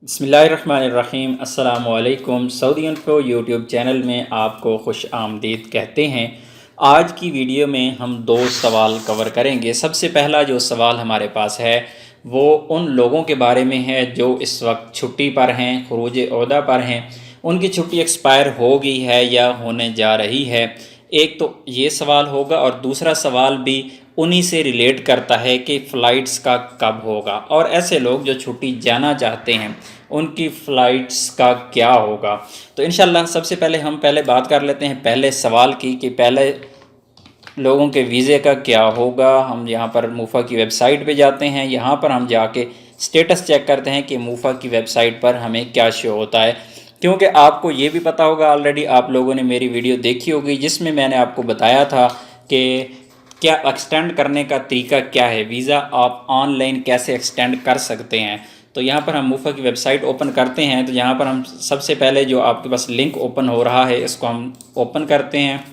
बिस्मिल्लाहिर्रहमानिर्रहीम। अस्सलामु अलैकुम। सऊदी इन्फो यूट्यूब चैनल में आपको खुश आमदीद कहते हैं। आज की वीडियो में हम दो सवाल कवर करेंगे। सबसे पहला जो सवाल हमारे पास है वो उन लोगों के बारे में है जो इस वक्त छुट्टी पर हैं, खुरूज ओहदा पर हैं। उनकी छुट्टी एक्सपायर हो गई है या होने जा रही है। एक तो ये सवाल होगा और दूसरा सवाल भी उन्हीं से रिलेट करता है कि फ़्लाइट्स का कब होगा, और ऐसे लोग जो छुट्टी जाना चाहते हैं उनकी फ़्लाइट्स का क्या होगा। तो इंशाल्लाह सबसे पहले हम बात कर लेते हैं पहले सवाल की कि पहले लोगों के वीज़े का क्या होगा। हम यहाँ पर मूफ़ा की वेबसाइट पे जाते हैं, यहाँ पर हम जाके स्टेटस चेक करते हैं कि मूफ़ा की वेबसाइट पर हमें क्या शो होता है। क्योंकि आपको ये भी पता होगा, ऑलरेडी आप लोगों ने मेरी वीडियो देखी होगी जिसमें मैंने आपको बताया था कि क्या एक्सटेंड करने का तरीका क्या है, वीज़ा आप ऑनलाइन कैसे एक्सटेंड कर सकते हैं। तो यहाँ पर हम मूफ़ा की वेबसाइट ओपन करते हैं। तो यहाँ पर हम सबसे पहले जो आपके पास लिंक ओपन हो रहा है इसको हम ओपन करते हैं।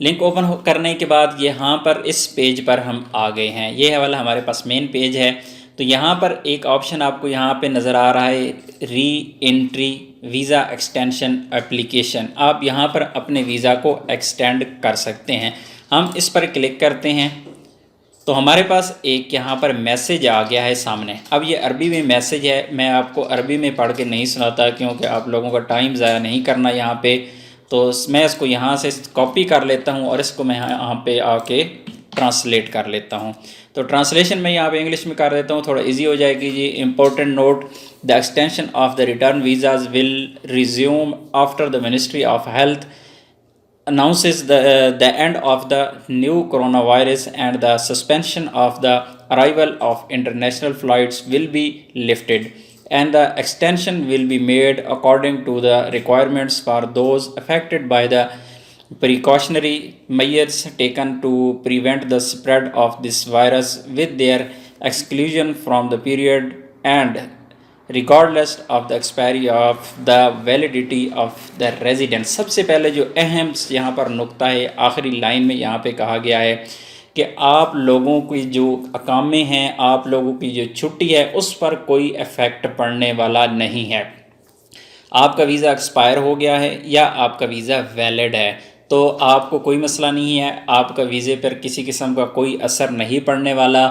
लिंक ओपन करने के बाद यहाँ पर इस पेज पर हम आ गए हैं। ये है वाला हमारे पास मेन पेज है। तो यहाँ पर एक ऑप्शन आपको यहाँ पे नज़र आ रहा है, re entry visa extension application. आप यहाँ पर अपने वीज़ा को एक्सटेंड कर सकते हैं। हम इस पर क्लिक करते हैं तो हमारे पास एक यहाँ पर मैसेज आ गया है सामने। अब ये अरबी में मैसेज है, मैं आपको अरबी में पढ़ के नहीं सुनाता क्योंकि आप लोगों का टाइम ज़ाया नहीं करना यहाँ पे। तो मैं इसको यहाँ से कॉपी कर लेता हूँ और इसको मैं यहाँ पे आके ट्रांसलेट कर लेता हूँ। तो ट्रांसलेशन मैं यहाँ पे इंग्लिश में कर देता हूँ, थोड़ा इजी हो जाएगी जी। Important note, the extension of the return visas will resume after the ministry of health announces the end of the new coronavirus, and the suspension of the arrival of international flights will be lifted, and the extension will be made according to the requirements for those affected by the precautionary measures taken to prevent the spread of this virus, with their exclusion from the period and regardless of the expiry of the validity of the residence। सबसे पहले जो अहम यहाँ पर नुक्ता है, आखिरी line में यहाँ पे कहा गया है कि आप लोगों की जो अकामे हैं, आप लोगों की जो छुट्टी है उस पर कोई इफ़ेक्ट पड़ने वाला नहीं है। आपका वीज़ा एक्सपायर हो गया है या आपका वीज़ा वैलिड है तो आपको कोई मसला नहीं है, आपका वीज़े पर किसी किस्म का कोई असर नहीं पड़ने वाला।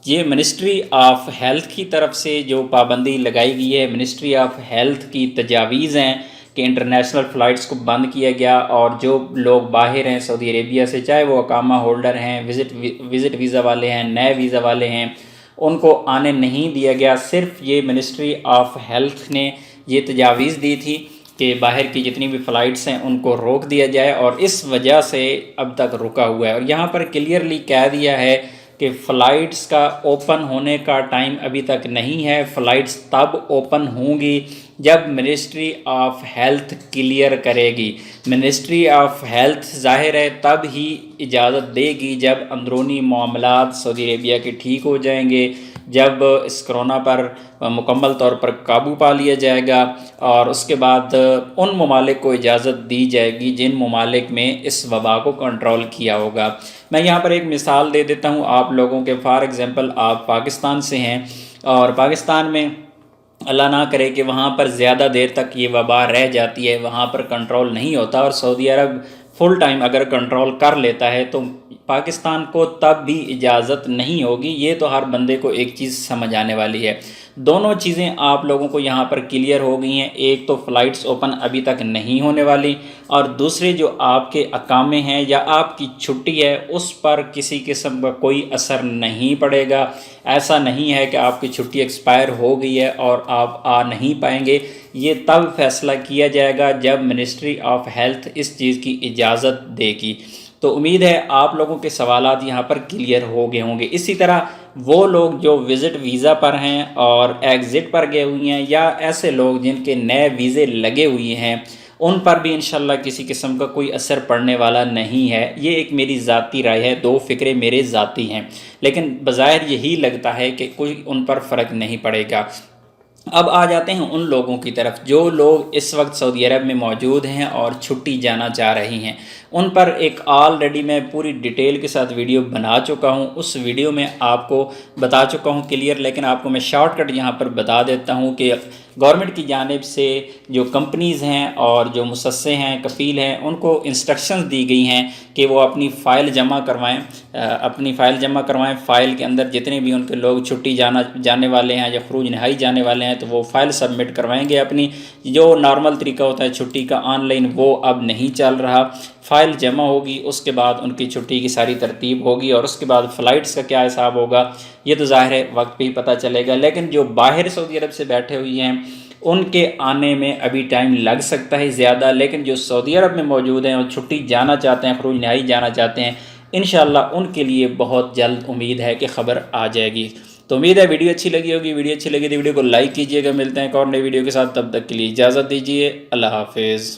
ये मिनिस्ट्री ऑफ हेल्थ की तरफ से जो पाबंदी लगाई गई है, मिनिस्ट्री ऑफ हेल्थ की तजावीज़ हैं कि इंटरनेशनल फ़्लाइट्स को बंद किया गया, और जो लोग बाहर हैं सऊदी अरेबिया से, चाहे वो अकामा होल्डर हैं, विज़िट वीज़ा वाले हैं, नए वीज़ा वाले हैं, उनको आने नहीं दिया गया। सिर्फ ये मिनिस्ट्री ऑफ हेल्थ ने ये तजावीज़ दी थी कि बाहर की जितनी भी फ़्लाइट्स हैं उनको रोक दिया जाए, और इस वजह से अब तक रुका हुआ है। और यहाँ पर क्लियरली कह दिया है कि फ़्लाइट्स का ओपन होने का टाइम अभी तक नहीं है। फ़्लाइट्स तब ओपन होंगी जब मिनिस्ट्री ऑफ हेल्थ क्लियर करेगी। मिनिस्ट्री ऑफ हेल्थ ज़ाहिर है तब ही इजाज़त देगी जब अंदरूनी मामलात सऊदी अरेबिया के ठीक हो जाएंगे, जब इस कोरोना पर मुकम्मल तौर पर काबू पा लिया जाएगा, और उसके बाद उन ममालिक को इजाज़त दी जाएगी जिन ममालिक में इस वबा को कंट्रोल किया होगा। मैं यहाँ पर एक मिसाल दे देता हूँ आप लोगों के। फॉर एग्ज़ाम्पल आप पाकिस्तान से हैं और पाकिस्तान में अल्लाह ना करे कि वहाँ पर ज़्यादा देर तक ये वबा रह जाती है, वहाँ पर कंट्रोल नहीं होता, और सऊदी अरब फुल टाइम अगर कंट्रोल कर लेता है तो पाकिस्तान को तब भी इजाज़त नहीं होगी। ये तो हर बंदे को एक चीज़ समझ आने वाली है। दोनों चीज़ें आप लोगों को यहाँ पर क्लियर हो गई हैं। एक तो फ़्लाइट्स ओपन अभी तक नहीं होने वाली, और दूसरे जो आपके अकामे हैं या आपकी छुट्टी है उस पर किसी किस्म का कोई असर नहीं पड़ेगा। ऐसा नहीं है कि आपकी छुट्टी एक्सपायर हो गई है और आप आ नहीं पाएंगे। ये तब फैसला किया जाएगा जब मिनिस्ट्री ऑफ हेल्थ इस चीज़ की इजाज़त देगी। तो उम्मीद है आप लोगों के सवालात यहाँ पर क्लियर हो गए होंगे। इसी तरह वो लोग जो विज़िट वीज़ा पर हैं और एग्ज़िट पर गए हुए हैं, या ऐसे लोग जिनके नए वीज़े लगे हुए हैं, उन पर भी इंशाल्लाह किसी किस्म का कोई असर पड़ने वाला नहीं है। ये एक मेरी ज़ाती राय है, दो फ़िक्रे मेरे ज़ाती हैं, लेकिन बज़ाहिर यही लगता है कि कोई उन पर फ़र्क नहीं पड़ेगा। اب آ جاتے ہیں ان لوگوں کی طرف جو لوگ اس وقت سعودی عرب میں موجود ہیں اور چھٹی جانا چاہ رہی ہیں۔ ان پر ایک آلریڈی میں پوری ڈیٹیل کے ساتھ ویڈیو بنا چکا ہوں، اس ویڈیو میں آپ کو بتا چکا ہوں کلیئر، لیکن آپ کو میں شارٹ کٹ یہاں پر بتا دیتا ہوں کہ گورنمنٹ کی جانب سے جو کمپنیز ہیں اور جو مؤسسے ہیں، کفیل ہیں، ان کو انسٹرکشنز دی گئی ہیں کہ وہ اپنی فائل جمع کروائیں، فائل کے اندر جتنے بھی ان کے لوگ چھٹی جانے والے ہیں یا خروج نہائی جانے والے ہیں تو وہ فائل سبمٹ کروائیں گے اپنی۔ جو نارمل طریقہ ہوتا ہے چھٹی کا آن لائن، وہ اب نہیں چل رہا، فائل جمع ہوگی، اس کے بعد ان کی چھٹی کی ساری ترتیب ہوگی، اور اس کے بعد فلائٹس کا کیا حساب ہوگا یہ تو ظاہر ہے وقت پہ ہی پتہ چلے گا۔ لیکن جو باہر سعودی عرب سے بیٹھے ہوئی ہیں ان کے آنے میں ابھی ٹائم لگ سکتا ہے زیادہ، لیکن جو سعودی عرب میں موجود ہیں اور چھٹی جانا چاہتے ہیں، خروج نہائی جانا چاہتے ہیں، انشاءاللہ ان کے لیے بہت جلد امید ہے کہ خبر آ جائے گی۔ تو امید ہے ویڈیو اچھی لگی ہوگی، ویڈیو اچھی لگی تو ویڈیو کو لائک کیجیے گا۔ ملتے ہیں ایک اور نئی ویڈیو کے ساتھ، تب تک کے لیے اجازت دیجیے، اللہ حافظ۔